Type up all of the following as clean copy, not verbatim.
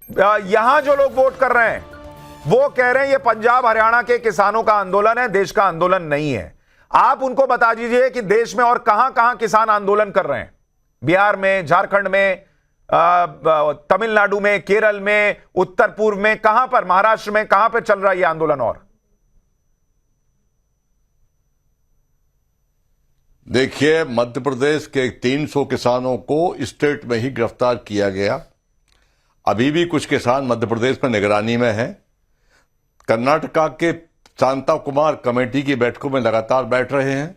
यहां जो लोग वोट कर रहे हैं वो कह रहे हैं ये पंजाब हरियाणा के किसानों का आंदोलन है, देश का आंदोलन नहीं है। आप उनको बता दीजिए कि देश में और कहां कहां किसान आंदोलन कर रहे हैं, बिहार में, झारखंड में, तमिलनाडु में, केरल में, उत्तर पूर्व में, कहां पर, महाराष्ट्र में कहां पर चल रहा है ये आंदोलन? और देखिए, मध्य प्रदेश के 300 किसानों को स्टेट में ही गिरफ्तार किया गया। अभी भी कुछ किसान मध्य प्रदेश में निगरानी में हैं। कर्नाटका के शांता कुमार कमेटी की बैठकों में लगातार बैठ रहे हैं।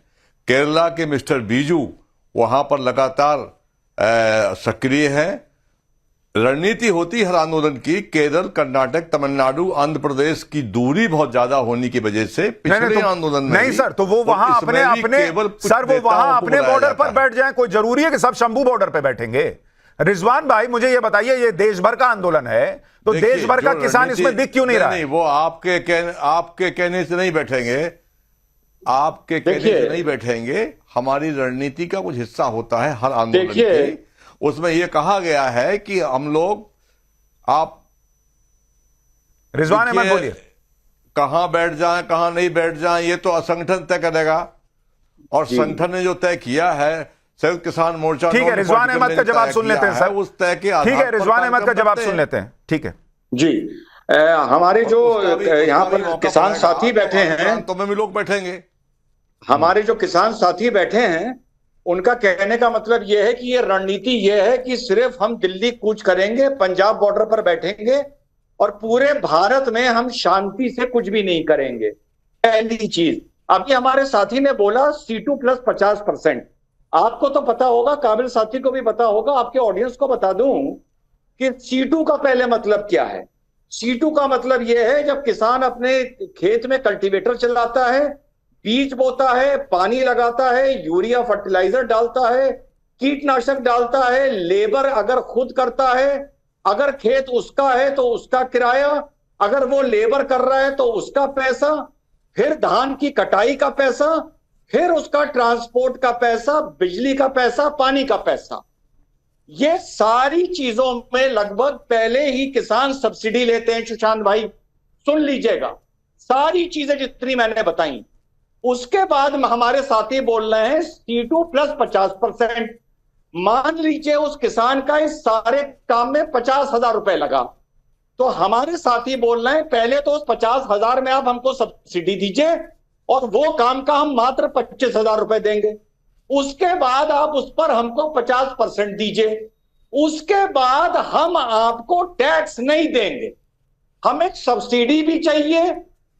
केरला के मिस्टर बीजू वहां पर लगातार सक्रिय हैं। रणनीति होती हर आंदोलन की, केरल, कर्नाटक, तमिलनाडु, आंध्र प्रदेश की दूरी बहुत ज्यादा होने की वजह से पिछले आंदोलन में नहीं सर, तो वो वहां अपने सर वो वहां अपने बॉर्डर पर बैठ जाएं। कोई जरूरी है कि सब शंभू बॉर्डर पर बैठेंगे? रिजवान भाई मुझे ये बताइए, ये देश भर का आंदोलन है तो देश भर का किसान इसमें दिख क्यों नहीं रहा? नहीं, वो आपके कहने से नहीं बैठेंगे, आपके कहने से नहीं बैठेंगे। हमारी रणनीति का कुछ हिस्सा होता है हर आंदोलन के। उसमें यह कहा गया है कि हम लोग, आप रिजवान अहमद बोलिए, कहां बैठ जाएं कहां नहीं बैठ जाएं ये तो संगठन तय करेगा, और संगठन ने जो तय किया है, संयुक्त किसान मोर्चा, ठीक है, रिजवान अहमद का जवाब सुन लेते हैं सर, उस तय के आधार, ठीक है, रिजवान अहमद का जवाब सुन लेते हैं। ठीक है जी, हमारे जो यहाँ पर किसान साथी बैठे हैं, तो में भी लोग बैठेंगे। हमारे जो किसान साथी बैठे हैं उनका कहने का मतलब यह है कि ये रणनीति ये है कि सिर्फ हम दिल्ली कूच करेंगे, पंजाब बॉर्डर पर बैठेंगे और पूरे भारत में हम शांति से कुछ भी नहीं करेंगे। पहली चीज, अभी हमारे साथी ने बोला C2 प्लस 50%। आपको तो पता होगा, काबिल साथी को भी पता होगा, आपके ऑडियंस को बता दूं कि C2 का पहले मतलब क्या है। C2 का मतलब यह है जब किसान अपने खेत में कल्टीवेटर चलाता है, बीज बोता है, पानी लगाता है, यूरिया फर्टिलाइजर डालता है, कीटनाशक डालता है, लेबर अगर खुद करता है, अगर खेत उसका है तो उसका किराया, अगर वो लेबर कर रहा है तो उसका पैसा, फिर धान की कटाई का पैसा, फिर उसका ट्रांसपोर्ट का पैसा, बिजली का पैसा, पानी का पैसा। ये सारी चीजों में लगभग पहले ही किसान सब्सिडी लेते हैं। सुशांत भाई सुन लीजिएगा, सारी चीजें जितनी मैंने बताई, उसके बाद हमारे साथी बोल रहे हैं C2 प्लस 50%। मान लीजिए उस किसान का इस सारे काम में 50,000 रुपए लगा, तो हमारे साथी बोल रहे हैं पहले तो उस 50,000 में आप हमको सब्सिडी दीजिए और वो काम का हम मात्र 25,000 रुपए देंगे। उसके बाद आप उस पर हमको 50% दीजिए, उसके बाद हम आपको टैक्स नहीं देंगे। हमें सब्सिडी भी चाहिए,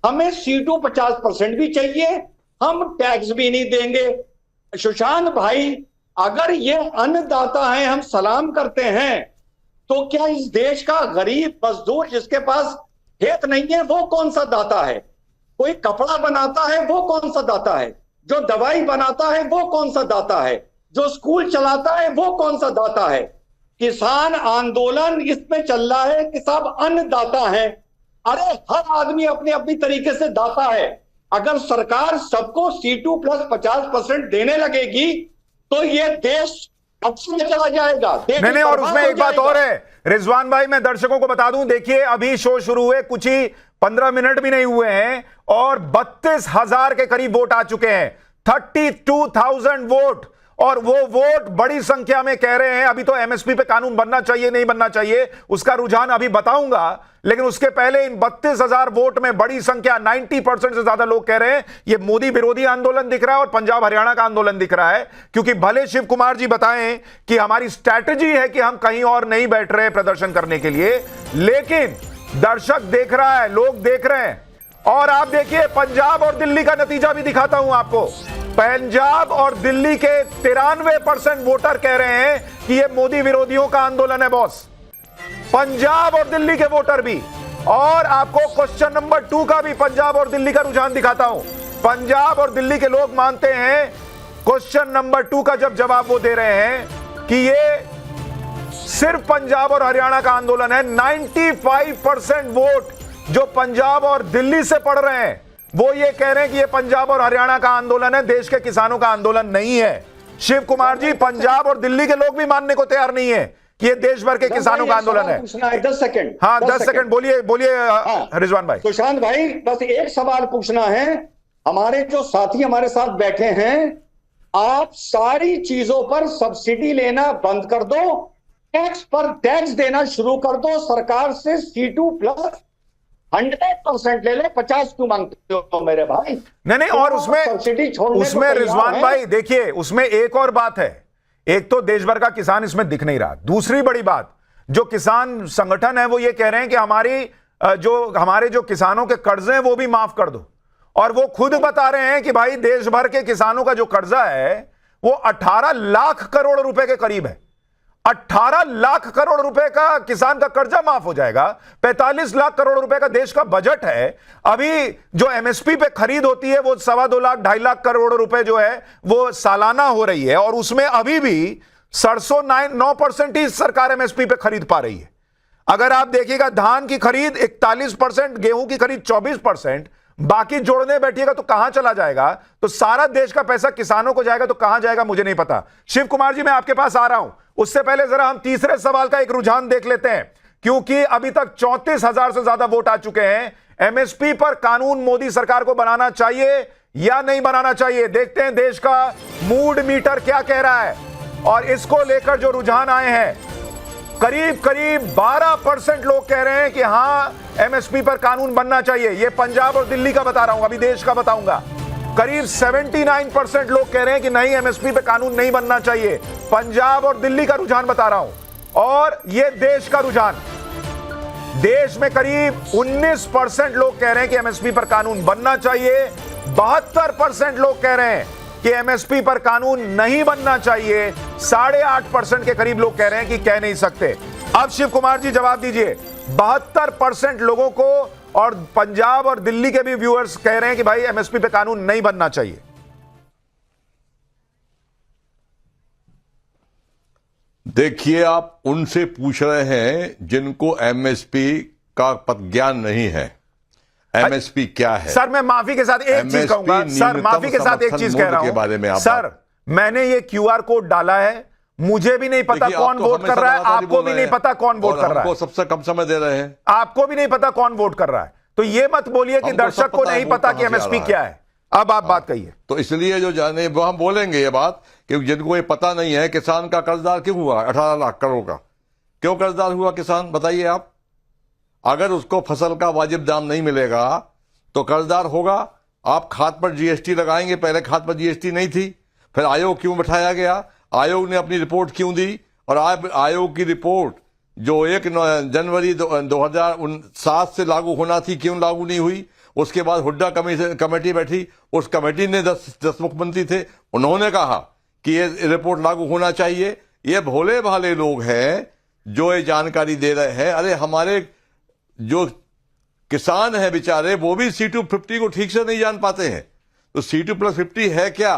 हमें C2 50% भी चाहिए, हम टैक्स भी नहीं देंगे। सुशांत भाई, अगर ये अन्नदाता हैं, हम सलाम करते हैं, तो क्या इस देश का गरीब मजदूर जिसके पास खेत नहीं है वो कौन सा दाता है? कोई कपड़ा बनाता है वो कौन सा दाता है? जो दवाई बनाता है वो कौन सा दाता है? जो स्कूल चलाता है वो कौन सा दाता है? किसान आंदोलन इसमें चल रहा है कि सब अन्नदाता हैं। अरे हर आदमी अपने अपनी तरीके से दाता है। अगर सरकार सबको C2 प्लस 50% देने लगेगी तो ये देश अक्सर में चला जाएगा। नहीं, और उसमें एक बात और है रिजवान भाई, मैं दर्शकों को बता दूं, देखिए अभी शो शुरू हुए कुछ ही 15 मिनट भी नहीं हुए हैं और 32,000 के करीब वोट आ चुके हैं, 32,000 वोट। और वो वोट बड़ी संख्या में कह रहे हैं अभी तो MSP पे कानून बनना चाहिए, नहीं बनना चाहिए, उसका रुझान अभी बताऊंगा, लेकिन उसके पहले इन 32,000 वोट में बड़ी संख्या 90% से ज्यादा लोग कह रहे हैं ये मोदी विरोधी आंदोलन दिख रहा है और पंजाब हरियाणा का आंदोलन दिख रहा है। क्योंकि भले शिव कुमार जी बताएं कि हमारी स्ट्रैटेजी है कि हम कहीं और नहीं बैठ रहे प्रदर्शन करने के लिए, लेकिन दर्शक देख रहा है, लोग देख रहे हैं। और आप देखिए पंजाब और दिल्ली का नतीजा भी दिखाता हूं आपको। पंजाब और दिल्ली के 93% वोटर कह रहे हैं कि यह मोदी विरोधियों का आंदोलन है बॉस, पंजाब और दिल्ली के वोटर भी। और आपको क्वेश्चन नंबर 2 का भी पंजाब और दिल्ली का रुझान दिखाता हूं। पंजाब और दिल्ली के लोग मानते हैं, क्वेश्चन नंबर 2 का जब जवाब वो दे रहे हैं कि ये सिर्फ पंजाब और हरियाणा का आंदोलन है। 95% वोट जो पंजाब और दिल्ली से पड़ रहे हैं वो ये कह रहे हैं कि ये पंजाब और हरियाणा का आंदोलन है, देश के किसानों का आंदोलन नहीं है। शिव कुमार जी, पंजाब और दिल्ली के लोग भी मानने को तैयार नहीं है कि ये देश भर के किसानों का आंदोलन है? पूछना है 10 सेकंड। हाँ 10 सेकंड, बोलिए बोलिए रिजवान भाई। सुशांत भाई बस एक सवाल पूछना है, हमारे जो साथी हमारे साथ बैठे हैं, आप सारी चीजों पर सब्सिडी लेना बंद कर दो, टैक्स पर टैक्स देना शुरू कर दो, सरकार से C2+ 100% ले ले, 50 क्यों मांगते हो मेरे भाई? नहीं, और उसमें सब्सिडी छोड़ने को तैयार रिजवान है। भाई देखिए, उसमें एक और बात है, एक तो देश भर का किसान इसमें दिख नहीं रहा, दूसरी बड़ी बात, जो किसान संगठन है वो ये कह रहे हैं कि हमारे जो किसानों के कर्जे हैं वो भी माफ कर दो, और वो खुद बता रहे हैं कि भाई देश भर के किसानों का जो कर्जा है वो 18 लाख करोड़ रुपए के करीब है। 18 लाख करोड़ रुपए का किसान का कर्जा माफ हो जाएगा। 45 लाख करोड़ रुपए का देश का बजट है। अभी जो एमएसपी पे खरीद होती है वो 2.25 लाख 2.5 लाख करोड़ रुपए जो है वो सालाना हो रही है, और उसमें अभी भी सरसों 9% ही सरकार एमएसपी पे खरीद पा रही है। अगर आप देखिएगा धान की खरीद 41%, गेहूं की खरीद 24%, बाकी जोड़ने बैठिएगा तो कहां चला जाएगा? तो सारा देश का पैसा किसानों को जाएगा तो कहां जाएगा मुझे नहीं पता। शिव कुमार जी मैं आपके पास आ रहा हूं, उससे पहले जरा हम तीसरे सवाल का एक रुझान देख लेते हैं, क्योंकि अभी तक 34,000 से ज्यादा वोट आ चुके हैं। एमएसपी पर कानून मोदी सरकार को बनाना चाहिए या नहीं बनाना चाहिए? देखते हैं देश का मूड मीटर क्या कह रहा है। और इसको लेकर जो रुझान आए हैं, करीब 12% लोग कह रहे हैं कि हां एमएसपी पर कानून बनना चाहिए। ये पंजाब और दिल्ली का बता रहा हूं, अभी देश का बताऊंगा। करीब 79% लोग कह रहे हैं कि नहीं एमएसपी पे कानून नहीं बनना चाहिए। पंजाब और दिल्ली का रुझान बता रहा हूं। और ये देश का रुझान, देश में करीब 19% लोग कह रहे हैं कि एमएसपी पर कानून बनना चाहिए। 72% लोग कह रहे हैं कि एमएसपी पर कानून नहीं बनना चाहिए। 8.5% के करीब लोग कह रहे हैं कि कह नहीं सकते। अब शिव कुमार जी जवाब दीजिए। 72% लोगों को और पंजाब और दिल्ली के भी व्यूअर्स कह रहे हैं कि भाई एमएसपी पे कानून नहीं बनना चाहिए। देखिए, आप उनसे पूछ रहे हैं जिनको एमएसपी का ज्ञान नहीं है। एमएसपी क्या है? सर मैं माफी के साथ एक चीज कहूंगा, सर माफी के साथ एक चीज कह रहा हूं। सर मैंने ये क्यूआर कोड डाला है, मुझे भी नहीं पता कौन वोट कर रहा है, आपको भी नहीं पता कौन वोट कर रहा है, सबसे कम समय दे रहे हैं, आपको भी नहीं पता कौन वोट कर रहा है। तो ये मत बोलिए कि दर्शक को नहीं पता कि एमएसपी क्या है। अब आप बात कहिए। तो इसलिए जो जाने वो हम बोलेंगे ये बात कि जिनको ये पता नहीं है, किसान का कर्जदार क्यों हुआ 18 लाख करोड़ का? क्यों कर्जदार हुआ किसान, बताइए आप? अगर उसको फसल का वाजिब दाम नहीं मिलेगा तो कर्जदार होगा। आप खाद पर जीएसटी लगाएंगे, पहले खाद पर जीएसटी नहीं थी, फिर आयोग क्यों बैठाया गया? आयोग ने अपनी रिपोर्ट क्यों दी? और आयोग की रिपोर्ट जो 1 जनवरी 2007 से लागू होना थी, क्यों लागू नहीं हुई? उसके बाद हुड्डा कमेटी बैठी, उस कमेटी ने 10 मुख्यमंत्री थे, उन्होंने कहा कि ये रिपोर्ट लागू होना चाहिए। ये भोले भाले लोग हैं जो ये जानकारी दे रहे हैं। अरे हमारे जो किसान हैं बेचारे, वो भी C250 को ठीक से नहीं जान पाते हैं। तो C2+50 है क्या,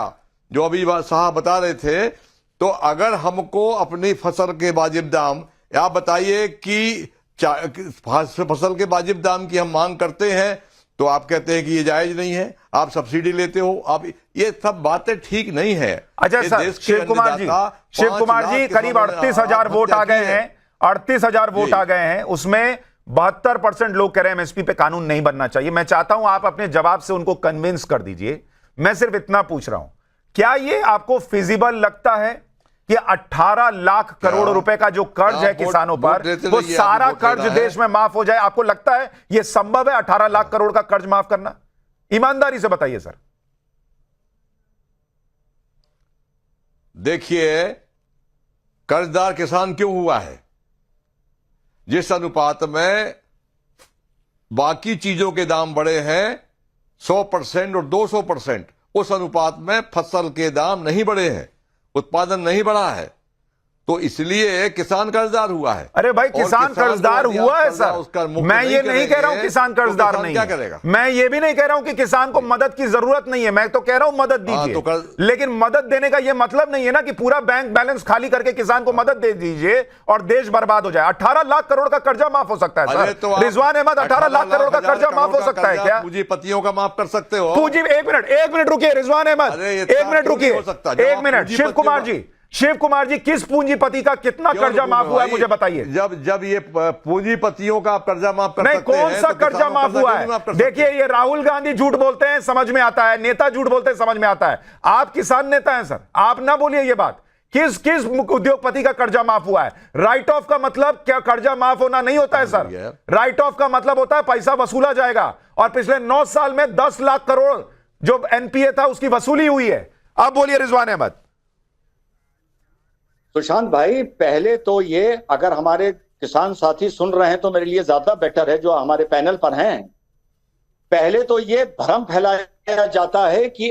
जो अभी साहब बता रहे थे? तो अगर हमको अपनी फसल के वाजिब दाम, आप बताइए कि फसल के वाजिब दाम की हम मांग करते हैं तो आप कहते हैं कि ये जायज नहीं है, आप सब्सिडी लेते हो, आप ये सब बातें ठीक नहीं है। अच्छा सर, शिव कुमार जी करीब 38,000 वोट आ गए हैं, 38,000 वोट आ गए हैं, उसमें 72% लोग कह रहे हैं एमएसपी पे कानून नहीं बनना चाहिए। मैं चाहता हूं आप अपने जवाब से उनको कन्विंस कर दीजिए। मैं सिर्फ इतना पूछ रहा हूं, क्या ये आपको फिजिबल लगता है कि 18 लाख करोड़ रुपए का जो कर्ज है किसानों पर, वो सारा कर्ज देश में माफ हो जाए? आपको लगता है यह संभव है 18 लाख करोड़ का कर्ज माफ करना? ईमानदारी से बताइए सर। देखिए, कर्जदार किसान क्यों हुआ है? जिस अनुपात में बाकी चीजों के दाम बढ़े हैं 100% और 200%, उस अनुपात में फसल के दाम नहीं बढ़े हैं, उत्पादन नहीं बढ़ा है, तो इसलिए किसान कर्जदार हुआ है। अरे भाई किसान कर्जदार हुआ है सर, मैं ये नहीं कह रहा हूं किसान कर्जदार नहीं क्या है, करेगा? मैं ये भी नहीं कह रहा हूं कि किसान को मदद की जरूरत नहीं है, मैं तो कह रहा हूं मदद दीजिए। लेकिन मदद देने का ये मतलब नहीं है ना कि पूरा बैंक बैलेंस खाली करके किसान को मदद दे दीजिए और देश बर्बाद हो जाए। 18 लाख करोड़ का कर्जा माफ हो सकता है सर। रिजवान अहमद, 18 लाख करोड़ का कर्जा माफ हो सकता है क्या? पूंजीपतियों का माफ कर सकते हो? पूंजी, एक मिनट रुकिए रिजवान अहमद, एक मिनट रुकिए, एक मिनट। शिव कुमार जी, शिव कुमार जी, किस पूंजीपति का कितना क्यों कर्जा रुकूंगा माफ हुआ है भाई? मुझे बताइए। जब ये पूंजीपतियों का आप कर्जा माफ कर नहीं, सकते कौन हैं, सा तो कर्जा किसानों का माफ कर्जा हुआ क्यों नहीं माफ है? कर सकते? देखिए, ये राहुल गांधी झूठ बोलते हैं, समझ में आता है, नेता झूठ बोलते हैं, समझ में आता है। आप किसान नेता हैं सर, आप ना बोलिए ये बात। किस किस उद्योगपति का कर्जा माफ हुआ है? राइट ऑफ का मतलब क्या कर्जा माफ होना नहीं होता है सर। राइट ऑफ का मतलब होता है पैसा वसूला जाएगा, और पिछले 9 साल में 10 लाख करोड़ जो एनपीए था उसकी वसूली हुई है। अब बोलिए रिजवान अहमद। सुशांत भाई, पहले तो ये, अगर हमारे किसान साथी सुन रहे हैं तो मेरे लिए ज्यादा बेटर है जो हमारे पैनल पर हैं। पहले तो ये भ्रम फैलाया जाता है कि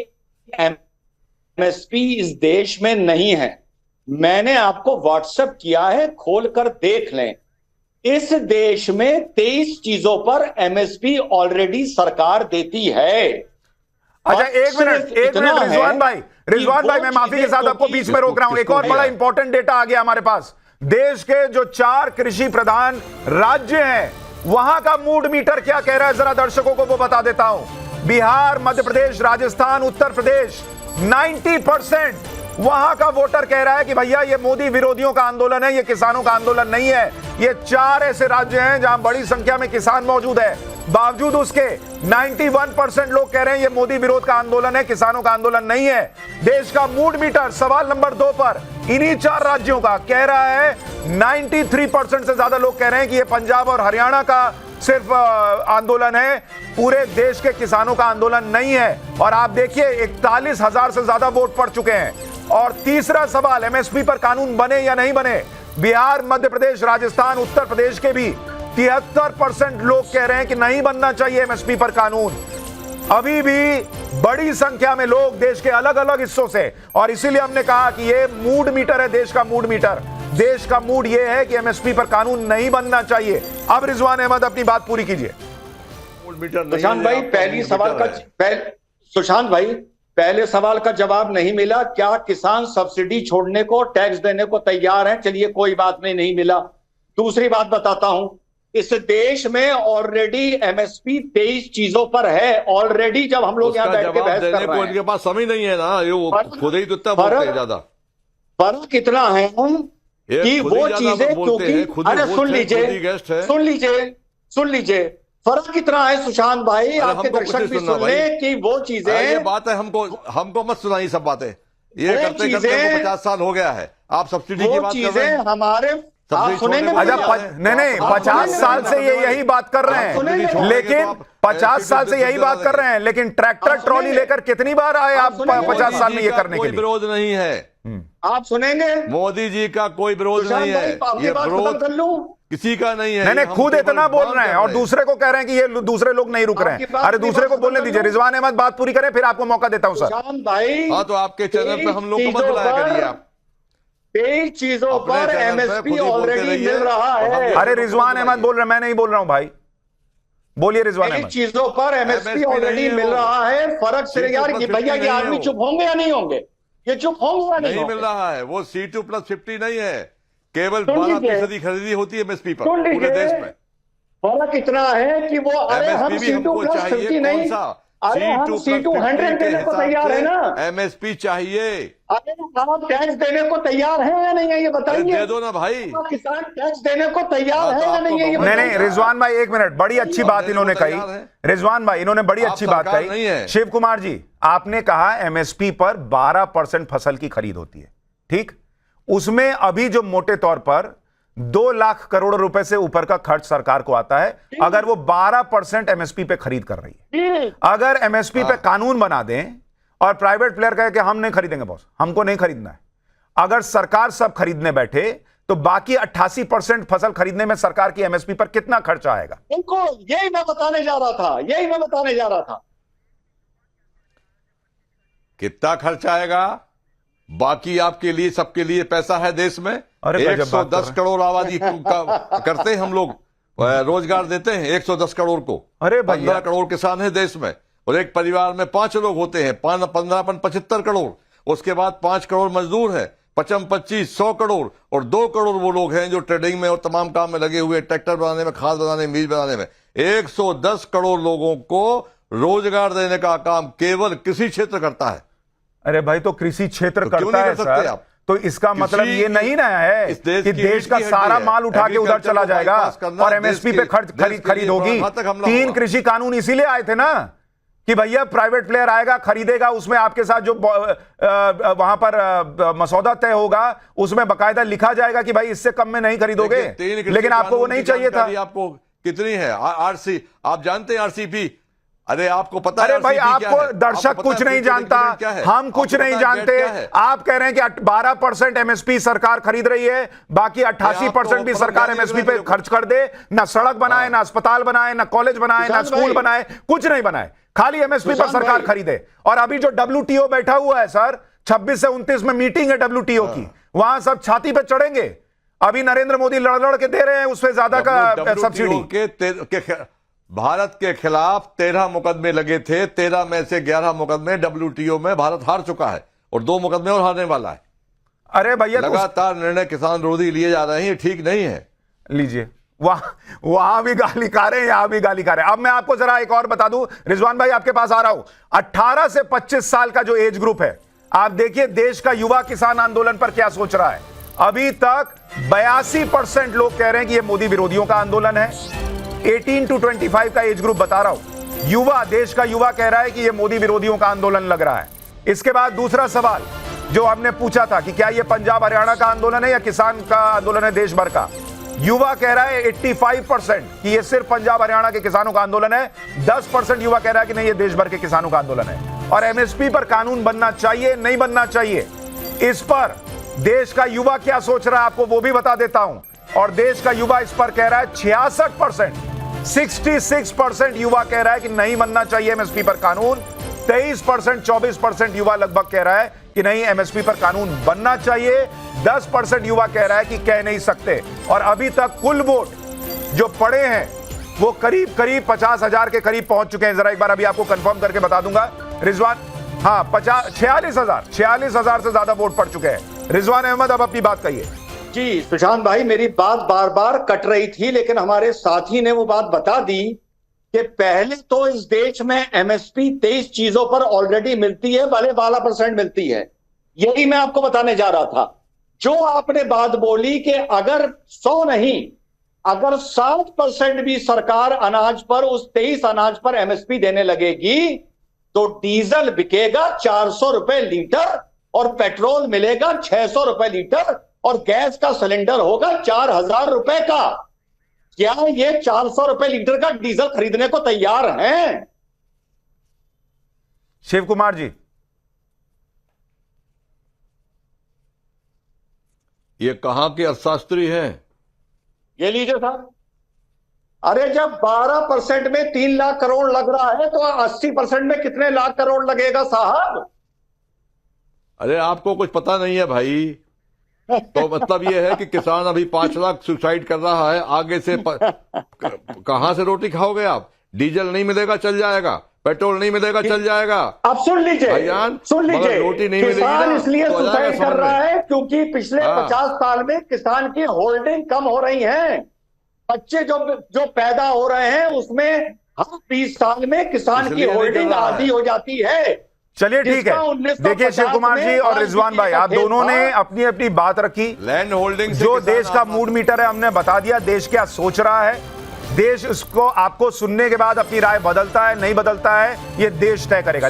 एमएसपी इस देश में नहीं है। मैंने आपको व्हाट्सएप किया है, खोलकर देख लें। इस देश में 23 चीजों पर एमएसपी ऑलरेडी सरकार देती है। अच्छा, और एक मिनट सिर्फ इतना है रिजवान भाई, कि मैं माफी के साथ आपको बीच में रोक रहा हूं। एक और बड़ा इंपॉर्टेंट डेटा आ गया हमारे पास। देश के जो 4 कृषि प्रधान राज्य हैं, वहां का मूड मीटर क्या कह रहा है, जरा दर्शकों को वो बता देता हूं। बिहार, मध्य प्रदेश, राजस्थान, उत्तर प्रदेश, 90% वहां का वोटर कह रहा है कि भैया ये मोदी विरोधियों का आंदोलन है, ये किसानों का आंदोलन नहीं है। ये 4 ऐसे राज्य हैं जहां बड़ी संख्या में किसान मौजूद है, बावजूद उसके 91% लोग कह रहे हैं ये मोदी विरोध का आंदोलन है, किसानों का आंदोलन नहीं है। देश का मूड मीटर सवाल नंबर 2 पर इन्हीं 4 राज्यों का कह रहा है, 93% से ज्यादा लोग कह रहे हैं कि ये पंजाब और हरियाणा का सिर्फ आंदोलन है, पूरे देश के किसानों का आंदोलन नहीं है। और आप देखिए 41,000 से ज्यादा वोट पड़ चुके हैं। और तीसरा सवाल, एमएसपी पर कानून बने या नहीं बने, बिहार, मध्य प्रदेश, राजस्थान, उत्तर प्रदेश के भी 73% लोग कह रहे हैं कि नहीं बनना चाहिए एमएसपी पर कानून। अभी भी बड़ी संख्या में लोग देश के अलग अलग हिस्सों से, और इसीलिए हमने कहा कि ये मूड मीटर है, देश का मूड मीटर। देश का मूड ये है कि एमएसपी पर कानून नहीं बनना चाहिए। अब रिजवान अहमद अपनी बात पूरी कीजिए। सुशांत भाई, सुशांत भाई, पहले सवाल का जवाब नहीं मिला। क्या किसान सब्सिडी छोड़ने को, टैक्स देने को तैयार हैं? चलिए, कोई बात नहीं मिला। दूसरी बात बताता हूं, इस देश में ऑलरेडी एमएसपी 23 चीजों पर है ऑलरेडी। जब हम लोग यहाँ बैठ के बहस कर रहे हैं, उनके पास समय नहीं है ना, ये वो खुद ही तो इतना बोलते हैं ज्यादा। फर्क इतना है कि वो चीजें, क्योंकि अरे सुन लीजिए फर्क कितना है सुशांत भाई, आपके दर्शक भी सुन ले कि वो चीजें, ये बात है, हमको मत सुनाइए सब बातें। ये करते करते 50 साल हो गया है, आप सब्सिडी की बात कर रहे हैं। हमारे आप सुनेंगे? नहीं, 50 साल से ये यही बात कर रहे हैं, लेकिन 50 साल से यही बात कर रहे हैं, लेकिन ट्रैक्टर ट्रॉली लेकर कितनी बार आए आप 50 साल में ये करने के लिए? विरोध नहीं है, आप सुनेंगे? मोदी जी का कोई विरोध नहीं है, ये विरोध किसी का नहीं है। नहीं, खुद इतना बोल रहे हैं और दूसरे को कह रहे हैं कि ये दूसरे लोग नहीं रुक रहे हैं। अरे दूसरे को बोलने दीजिए। रिजवान अहमद बात पूरी करें, फिर आपको मौका देता हूं सर। हाँ, तो आपके चैनल पे हम लोग को मत बुलाया करिए आप। 23 चीजों पर एमएसपी ऑलरेडी मिल रहा है। अरे रिजवान अहमद बोल रहे हैं, मैं नहीं बोल रहा हूं भाई, बोलिए रिजवान अहमद। चीजों पर एमएसपी ऑलरेडी मिल रहा है। फर्क सिर्फ यार कि भैया ये आदमी चुप होंगे या नहीं होंगे, ये चुप होंगे या नहीं मिल रहा है। वो C2+50 नहीं है, केवल 12% खरीदी होती है एमएसपी पर पूरे देश में। फर्क इतना है कि वो, अरे हम C2+50 नहीं, अरे हम C200 देने को तैयार है ना। एमएसपी चाहिए। अरे आप टैक्स देने को तैयार है या नहीं है, ये बताइए। दे दो ना भाई, किसान टैक्स देने को तैयार है या नहीं है, ये नहीं, रिजवान भाई एक मिनट, बड़ी अच्छी बात इन्होंने कही। रिजवान भाई, इन्होंने बड़ी अच्छी बात कही। शिव कुमार जी, आपने कहा एमएसपी पर 12% फसल की खरीद होती है, ठीक? उसमें अभी जो मोटे तौर पर 2 लाख करोड़ रुपए से ऊपर का खर्च सरकार को आता है, अगर वो 12% एमएसपी पे खरीद कर रही है। अगर एमएसपी पे कानून बना दें और प्राइवेट प्लेयर कहे कि हम नहीं खरीदेंगे बॉस, हमको नहीं खरीदना है, अगर सरकार सब खरीदने बैठे तो बाकी 88% फसल खरीदने में सरकार की एमएसपी पर कितना खर्चा आएगा? इनको यही मैं बताने जा रहा था, कितना खर्चा आएगा। बाकी आपके लिए, सबके लिए पैसा है देश में। 110 करोड़ आबादी करते हैं हम लोग, रोजगार देते हैं 110 करोड़ को। अरे 15 करोड़ किसान है देश में, और एक परिवार में 5 लोग होते हैं, 75 करोड़। उसके बाद 5 करोड़ मजदूर है, 25 100 करोड़, और 2 करोड़ वो लोग हैं जो ट्रेडिंग में और तमाम काम में लगे हुए, ट्रैक्टर बनाने में, खाद बनाने में, बीज बनाने में। 110 करोड़ लोगों को रोजगार देने का काम केवल कृषि क्षेत्र करता है। अरे भाई, तो कृषि क्षेत्र करता है सर, तो इसका मतलब ये नहीं ना है इस देश कि की देश का रीढ़ की सारा हड्डी है। माल उठा के उधर एग्रीकल्चर चला को जाएगा बाईपास करना और देश एमएसपी की- पे देश के खरीद लिए होगी। वहां तक हमला 3 हुआ। कृषि कानून इसीलिए आए थे ना कि भैया प्राइवेट प्लेयर आएगा, खरीदेगा, उसमें आपके साथ जो वहां पर मसौदा तय होगा उसमें बकायदा लिखा जाएगा कि भाई इससे कम में नहीं खरीदोगे, देखिए, 3 कृषि लेकिन आपको वो कानून नहीं की चाहिए था। जानकारी आपको कितनी है? आरसी, आप जानते हैं आरसीपी? अरे आपको पता है अरे भाई, RCP क्या आपको है? दर्शक आपको पता कुछ है नहीं फ्यूचर जानता, एग्रीमेंट क्या है? हम कुछ आपको नहीं पता है जानते। क्या है? आप कह रहे हैं कि 12% एमएसपी सरकार खरीद रही है, बाकी 88% भी सरकार एमएसपी पे खर्च कर दे, ना सड़क बनाए, ना अस्पताल बनाए, ना कॉलेज बनाए, ना स्कूल बनाए, कुछ नहीं बनाए, खाली एमएसपी पर सरकार खरीदे। और अभी जो WTO बैठा हुआ है सर, 26 से 29 में मीटिंग है WTO की, वहां सब छाती पे चढ़ेंगे। अभी नरेंद्र मोदी लड़ के दे रहे हैं उससे ज्यादा का सब्सिडी। भारत के खिलाफ 13 मुकदमे लगे थे, 13 में से 11 मुकदमे WTO में भारत हार चुका है और 2 मुकदमे और हारने वाला है। अरे भैया, लगातार निर्णय किसान विरोधी लिए जा रहे हैं, ये ठीक नहीं है। लीजिए, वहां भी गाली खा रहे हैं, यहां भी गाली खा रहे हैं। अब मैं आपको जरा एक और बता दूं, रिजवान भाई आपके पास आ रहा हूं। 18 से 25 साल का जो एज ग्रुप है, आप देखिए देश का युवा किसान आंदोलन पर क्या सोच रहा है। अभी तक 82% लोग कह रहे हैं कि यह मोदी विरोधियों का आंदोलन है। 18 to 25 का एज ग्रुप बता रहा हूं, युवा, देश का युवा कह रहा है कि यह मोदी विरोधियों का आंदोलन लग रहा है। इसके बाद दूसरा सवाल जो हमने पूछा था कि क्या यह पंजाब हरियाणा का आंदोलन है या किसान का आंदोलन है देश भर का, युवा कह रहा है 85% कि यह सिर्फ पंजाब हरियाणा के किसानों का आंदोलन है। 10% युवा कह रहा है कि नहीं, यह देश भर के किसानों का आंदोलन है। और एमएसपी पर कानून बनना चाहिए, नहीं बनना चाहिए, इस पर देश का युवा क्या सोच रहा है आपको वो भी बता देता हूं। और देश का युवा इस पर कह रहा है 66%, 66% युवा कह रहा है कि नहीं बनना चाहिए एमएसपी पर कानून। 23%, 24% युवा लगभग कह रहा है कि नहीं, एमएसपी पर कानून बनना चाहिए। 10% युवा कह रहा है कि कह नहीं सकते। और अभी तक कुल वोट जो पड़े हैं वो करीब 50,000 के करीब पहुंच चुके हैं। जरा एक बार अभी आपको कंफर्म करके बता दूंगा रिजवान। हाँ, 46,000 से ज्यादा वोट पड़ चुके हैं। रिजवान अहमद, अब अपनी बात कहिए। जी सुशांत भाई, मेरी बात बार बार कट रही थी, लेकिन हमारे साथी ने वो बात बता दी कि पहले तो इस देश में एमएसपी 23 चीजों पर ऑलरेडी मिलती है, भले 12% मिलती है। यही मैं आपको बताने जा रहा था। जो आपने बात बोली कि अगर 100 नहीं, अगर 60% भी सरकार अनाज पर, उस 23 अनाज पर एमएसपी देने लगेगी तो डीजल बिकेगा 400 रुपए लीटर और पेट्रोल मिलेगा 600 रुपए लीटर और गैस का सिलेंडर होगा 4,000 रुपए का। क्या ये 400 रुपए लीटर का डीजल खरीदने को तैयार हैं? शिव कुमार जी, ये कहां के अर्थशास्त्री हैं? ये लीजिए साहब। अरे जब 12% में 3 लाख करोड़ लग रहा है तो 80% में कितने लाख करोड़ लगेगा साहब? अरे आपको कुछ पता नहीं है भाई। तो मतलब ये है कि किसान अभी 5 लाख सुसाइड कर रहा है, आगे से कहां से रोटी खाओगे आप? डीजल नहीं मिलेगा चल जाएगा, पेट्रोल नहीं मिलेगा चल जाएगा। अब सुन लीजिए, भाईजान, सुन लीजिए, रोटी नहीं मिलेगी किसान ना, इसलिए तो आ जाएगा सुसाइड कर समझ रहा में। है क्योंकि पिछले हाँ। 50 साल में किसान की होल्डिंग कम हो रही है। बच्चे जो पैदा हो रहे हैं उसमें हर 20 साल में किसान की इसलिए नहीं होल्डिंग कर रहा है। आधी हो जाती है। चलिए ठीक जिसका है। 1950 देखिए शिव कुमार जी और रिजवान भाई, आप दोनों ने अपनी अपनी बात रखी। लैंड होल्डिंग से जो किसान देश का मूड मीटर है हमने बता दिया, देश क्या सोच रहा है। देश इसको आपको सुनने के बाद अपनी राय बदलता है नहीं बदलता है, ये देश तय करेगा।